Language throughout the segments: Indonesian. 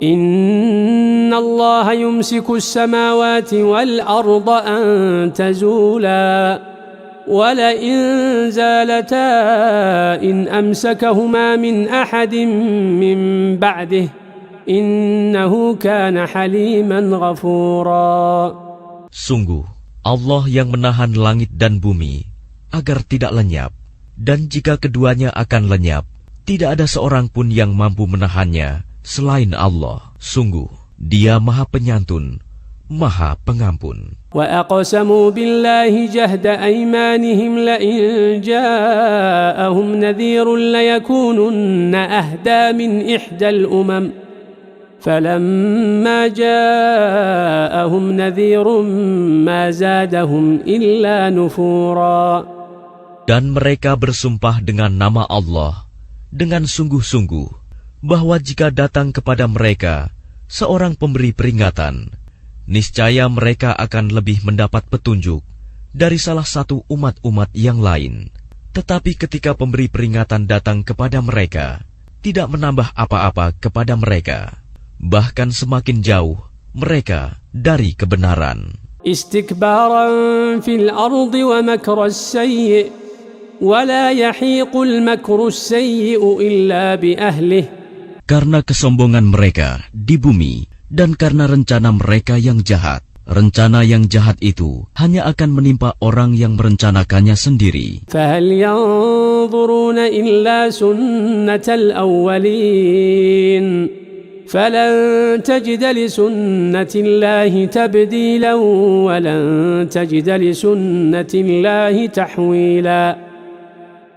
إن الله يمسك السماوات والأرض أن تزولا ولئن زالتا إن أمسكهما من أحد من بعده إنه كان حليما غفورا. Sungguh, Allah yang menahan langit dan bumi agar tidak lenyap, dan jika keduanya akan lenyap, tidak ada seorang pun yang mampu menahannya selain Allah. Sungguh, Dia Maha Penyantun, Maha Pengampun. وَأَقْسَمُوا بِاللَّهِ جَهْدَ أَيْمَانِهِمْ لَئِنْ جَاءَهُمْ نَذِيرٌ لَيَكُونُنَّ أَهْدَى مِنْ إِحْدَى الْأُمَمِ فَلَمَّا جَاءَهُمْ نَذِيرٌ مَا زَادَهُمْ إِلَّا نُفُورًا. Dan mereka bersumpah dengan nama Allah dengan sungguh-sungguh bahwa jika datang kepada mereka seorang pemberi peringatan, niscaya mereka akan lebih mendapat petunjuk dari salah satu umat-umat yang lain. Tetapi ketika pemberi peringatan datang kepada mereka, tidak menambah apa-apa kepada mereka, bahkan semakin jauh mereka dari kebenaran. Istikbaran fil ardi wa makras sayyi wa la yahiqul makrus sayyi'u illa bi ahlihi. Karena kesombongan mereka di bumi dan karena rencana mereka yang jahat. Rencana yang jahat itu hanya akan menimpa orang yang merencanakannya sendiri. فَهَلْ يَنظُرُونَ إِلَّا سُنَّةَ الْأَوَّلِينَ فَلَنْ تَجِدَ لِسُنَّةِ اللَّهِ تَبْدِيلًا وَلَنْ تَجِدَ لِسُنَّةِ اللَّهِ تَحْوِيلًا.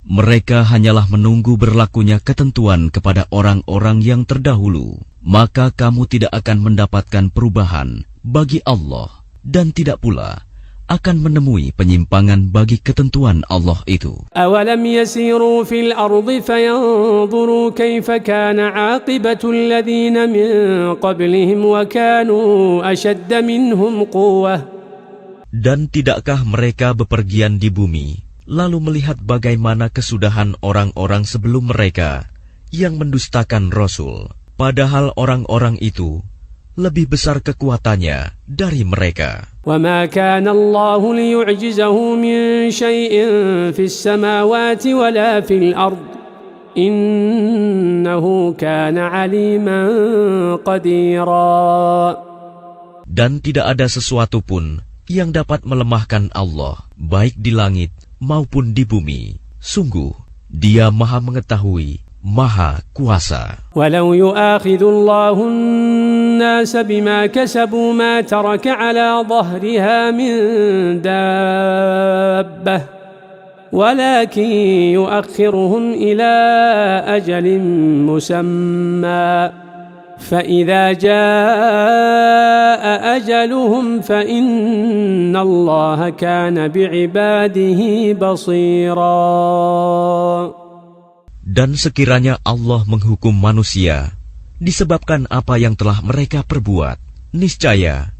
Mereka hanyalah menunggu berlakunya ketentuan kepada orang-orang yang terdahulu. Maka kamu tidak akan mendapatkan perubahan bagi Allah, dan tidak pula akan menemui penyimpangan bagi ketentuan Allah itu. أَوَلَمْ يَسِيرُوا فِي الْأَرْضِ فَيَنْظُرُوا كَيْفَ كَانَ عَاقِبَةُ الَّذِينَ مِنْ قَبْلِهِمْ وَكَانُوا أَشَدَّ مِنْهُمْ قُوَّةً. Dan tidakkah mereka bepergian di bumi, lalu melihat bagaimana kesudahan orang-orang sebelum mereka yang mendustakan Rasul, padahal orang-orang itu lebih besar kekuatannya dari mereka. وَمَا كَانَ اللَّهُ لِيُعْجِزَهُ مِنْ شَيْءٍ فِي السَّمَاوَاتِ وَلَا فِي الْأَرْضِ إِنَّهُ كَانَ عَلِيمًا قَدِيرًا. Dan tidak ada sesuatu pun yang dapat melemahkan Allah, baik di langit maupun di bumi. Sungguh, Dia Maha Mengetahui, Maha Kuasa. وَلَوْ يُؤَاخِذُ اللَّهُ النَّاسَ بِمَا كَسَبُوا مَا تَرَكَ عَلَى ظَهْرِهَا مِنْ دَابَّةٍ وَلَكِنْ يُؤَخِّرُهُمْ إِلَى أَجَلٍ مُّسَمًّى فَإِذَا جَاءَ أَجَلُهُمْ فَإِنَّ اللَّهَ كَانَ بِعِبَادِهِ بَصِيرًا. Dan sekiranya Allah menghukum manusia disebabkan apa yang telah mereka perbuat, niscaya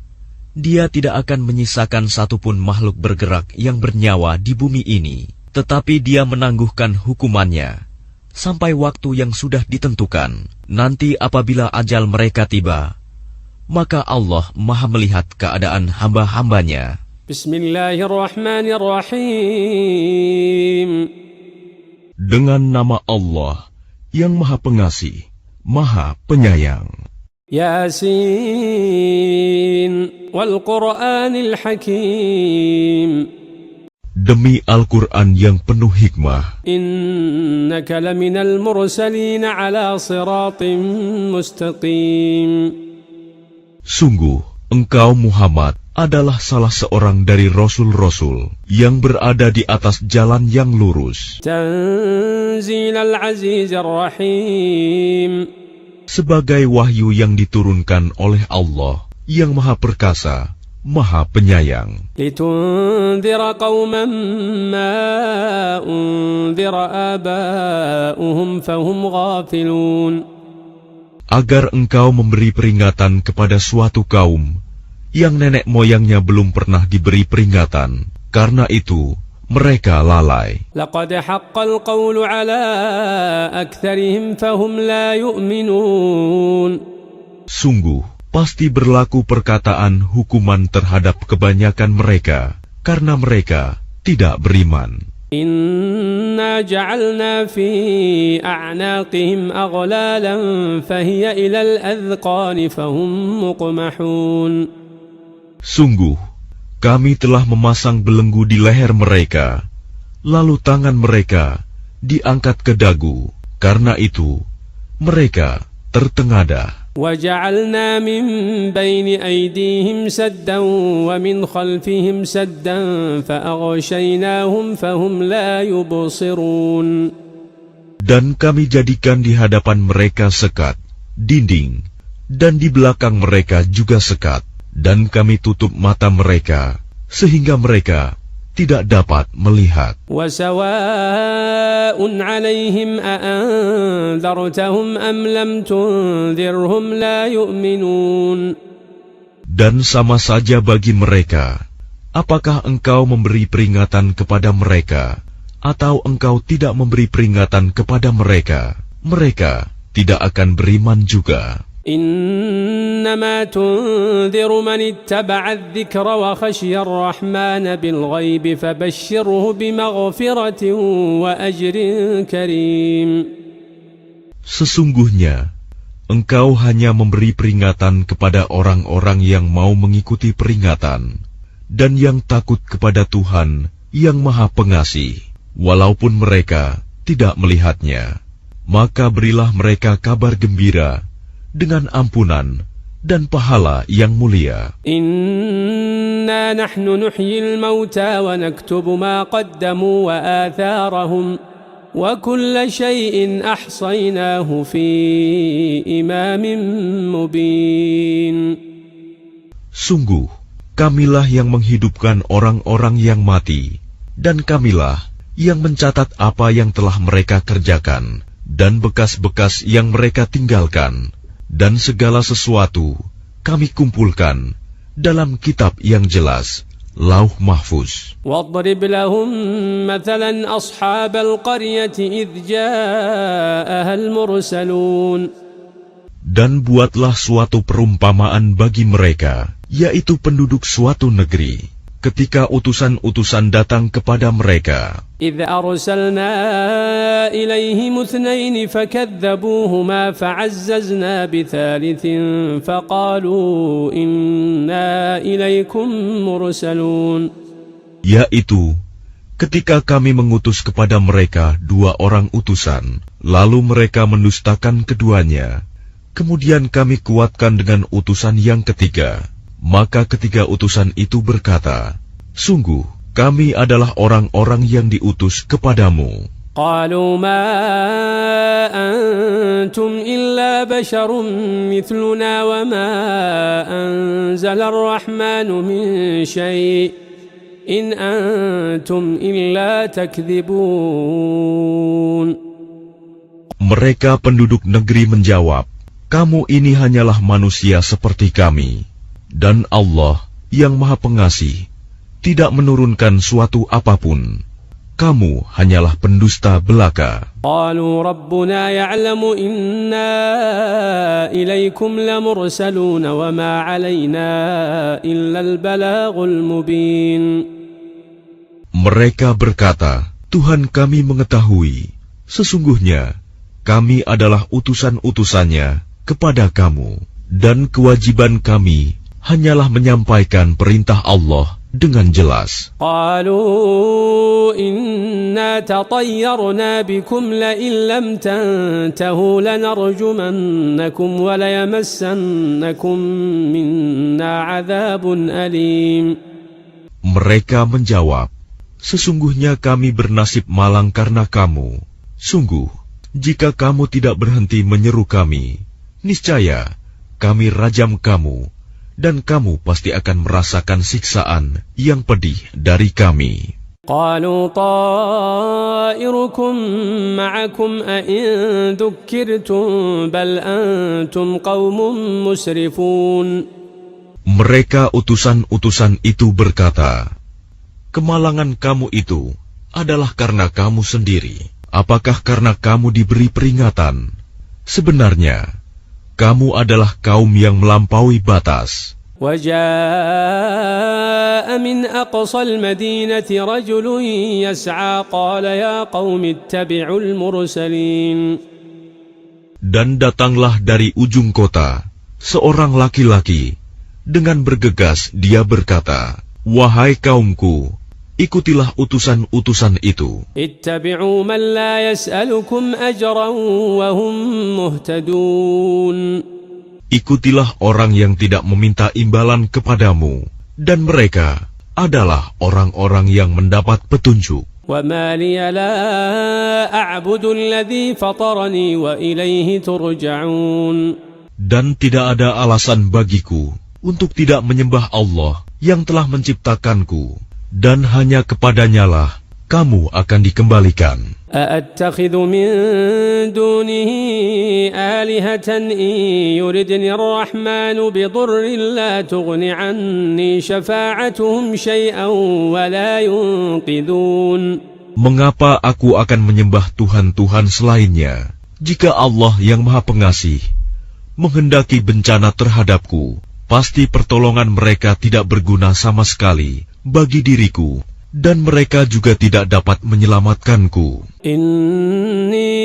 Dia tidak akan menyisakan satupun makhluk bergerak yang bernyawa di bumi ini, tetapi Dia menangguhkan hukumannya sampai waktu yang sudah ditentukan. Nanti apabila ajal mereka tiba, maka Allah Maha melihat keadaan hamba-hambanya. Bismillahirrahmanirrahim. Dengan nama Allah yang Maha Pengasih, Maha Penyayang. Yasin wal Qur'anil Hakim. Demi Al-Quran yang penuh hikmah, Innaka laminal mursalin ala siratim mustaqim. Sungguh, engkau Muhammad adalah salah seorang dari Rasul-Rasul yang berada di atas jalan yang lurus. Tanzilal Azizir Rahim. Sebagai wahyu yang diturunkan oleh Allah yang Maha Perkasa, Maha Penyayang. Litundhira qauman ma undhira aba'uhum fahum ghafilun. Agar engkau memberi peringatan kepada suatu kaum yang nenek moyangnya belum pernah diberi peringatan, karena itu mereka lalai. Laqad haqqal qawlu ala aktharihim fahum la yu'minun. Sungguh, pasti berlaku perkataan hukuman terhadap kebanyakan mereka, karena mereka tidak beriman. إنا جعلنا في أعناقهم أغلالا فهي إلى الأذقان فهم مقمحون. Sungguh, kami telah memasang belenggu di leher mereka, lalu tangan mereka diangkat ke dagu. Karena itu, mereka tertengadah. وجعلنا من بين أيديهم سدا ومن خلفهم سدا فأغشيناهم فهم لا يبصرون. Dan kami jadikan di hadapan mereka sekat, dinding, dan di belakang mereka juga sekat, dan kami tutup mata mereka, sehingga mereka tidak dapat melihat. وسواء عليهم أأنذرتهم أم لم تنذرهم لا يؤمنون. Dan sama saja bagi mereka, apakah engkau memberi peringatan kepada mereka, atau engkau tidak memberi peringatan kepada mereka, mereka tidak akan beriman juga. إنما تنذر من اتبع الذكر وخشي الرحمن بالغيب فبشره بمغفرة وأجر كريم. Sesungguhnya, engkau hanya memberi peringatan kepada orang-orang yang mau mengikuti peringatan, dan yang takut kepada Tuhan yang Maha Pengasih, walaupun mereka tidak melihatnya. Maka berilah mereka kabar gembira dengan ampunan dan pahala yang mulia. Inna nahnu nuhyil mauta wa naktubu ma qaddamu wa atharahum wa kulla shay'in ahsaynahu fi imamin mubin. Sungguh, kamilah yang menghidupkan orang-orang yang mati, dan kamilah yang mencatat apa yang telah mereka kerjakan, dan bekas-bekas yang mereka tinggalkan. Dan segala sesuatu kami kumpulkan dalam kitab yang jelas, Lauh Mahfuz. وَاضْرِبْ لَهُمْ مَثَلًا أَصْحَابَ الْقَرْيَةِ إِذْ جَاءَهَا الْمُرْسَلُونَ. Dan buatlah suatu perumpamaan bagi mereka, yaitu penduduk suatu negeri, ketika utusan-utusan datang kepada mereka. إِذْ أَرْسَلْنَا إِلَيْهِمُ اثْنَيْنِ فَكَذَّبُوهُمَا فَعَزَّزْنَا بِثَالِثٍ فَقَالُوا إِنَّا إِلَيْكُمْ مُرْسَلُونَ. Yaitu, ketika kami mengutus kepada mereka 2 orang utusan, lalu mereka mendustakan keduanya. Kemudian kami kuatkan dengan utusan yang ketiga. Maka ketiga utusan itu berkata, sungguh, kami adalah orang-orang yang diutus kepadamu. قالوا ما أنتم إلا بشر مثلنا وما أنزل الرحمن من شيء إن أنتم إلا تكذبون. Mereka penduduk negeri menjawab, kamu ini hanyalah manusia seperti kami, dan Allah yang Maha Pengasih tidak menurunkan suatu apapun. Kamu hanyalah pendusta belaka. قالوا ربنا يعلم إنا إليكم لمرسلون وما علينا إلا البلاغ المبين. Mereka berkata, Tuhan kami mengetahui, sesungguhnya kami adalah utusan-utusannya kepada kamu, dan kewajiban kami hanyalah menyampaikan perintah Allah dengan jelas. قالوا إنا تطيرنا بكم لئن لم تنتهوا لنرجمنكم وليمسنكم منا عذاب أليم. Mereka menjawab, sesungguhnya kami bernasib malang karena kamu. Sungguh, jika kamu tidak berhenti menyeru kami, niscaya kami rajam kamu, dan kamu pasti akan merasakan siksaan yang pedih dari kami. قالوا طائركم معكم أئن ذكرتم بل أنتم قوم مسرفون. Mereka utusan-utusan itu berkata, kemalangan kamu itu adalah karena kamu sendiri. Apakah karena kamu diberi peringatan? Sebenarnya, kamu adalah kaum yang melampaui batas. وجاء من أقصى المدينة رجل يسعى قال يا قوم اتبعوا المرسلين. Dan datanglah dari ujung kota seorang laki-laki. Dengan bergegas dia berkata, wahai kaumku, ikutilah utusan-utusan itu. اتبعوا من لا يسألكم أجرا وهم مهتدون. Ikutilah orang yang tidak meminta imbalan kepadamu, dan mereka adalah orang-orang yang mendapat petunjuk. وما لي لا أعبد الذي فطرني وإليه ترجعون. Dan tidak ada alasan bagiku untuk tidak menyembah Allah yang telah menciptakanku, dan hanya kepadanyalah kamu akan dikembalikan. أأتخذ من دونه آلهة إن يردني الرحمن بضر لا تغن عني شفاعتهم شيئا ولا ينقذون. Mengapa aku akan menyembah Tuhan-Tuhan selainnya, jika Allah yang Maha Pengasih menghendaki bencana terhadapku? Pasti pertolongan mereka tidak berguna sama sekali bagi diriku, dan mereka juga tidak dapat menyelamatkanku. Inni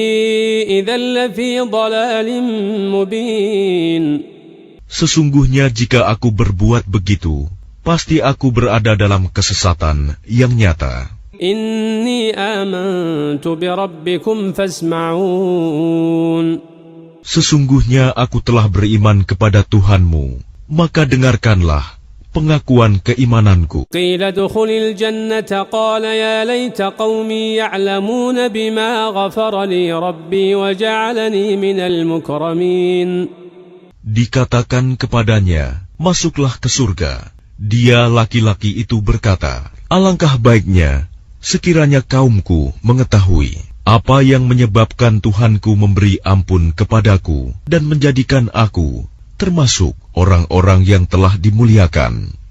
idzal lafi dhalalin mubin. Sesungguhnya jika aku berbuat begitu, pasti aku berada dalam kesesatan yang nyata. Inni amantu bi rabbikum fasma'un. Sesungguhnya aku telah beriman kepada Tuhanmu, maka dengarkanlah pengakuan keimananku. Qila dukhulil jannata qala ya laita qaumi ya'lamun bima ghafara li rabbi wa ja'alani minal mukramin. Dikatakan kepadanya, masuklah ke surga. Dia laki-laki itu berkata, alangkah baiknya sekiranya kaumku mengetahui apa yang menyebabkan Tuhanku memberi ampun kepadaku dan menjadikan aku termasuk orang-orang yang telah dimuliakan.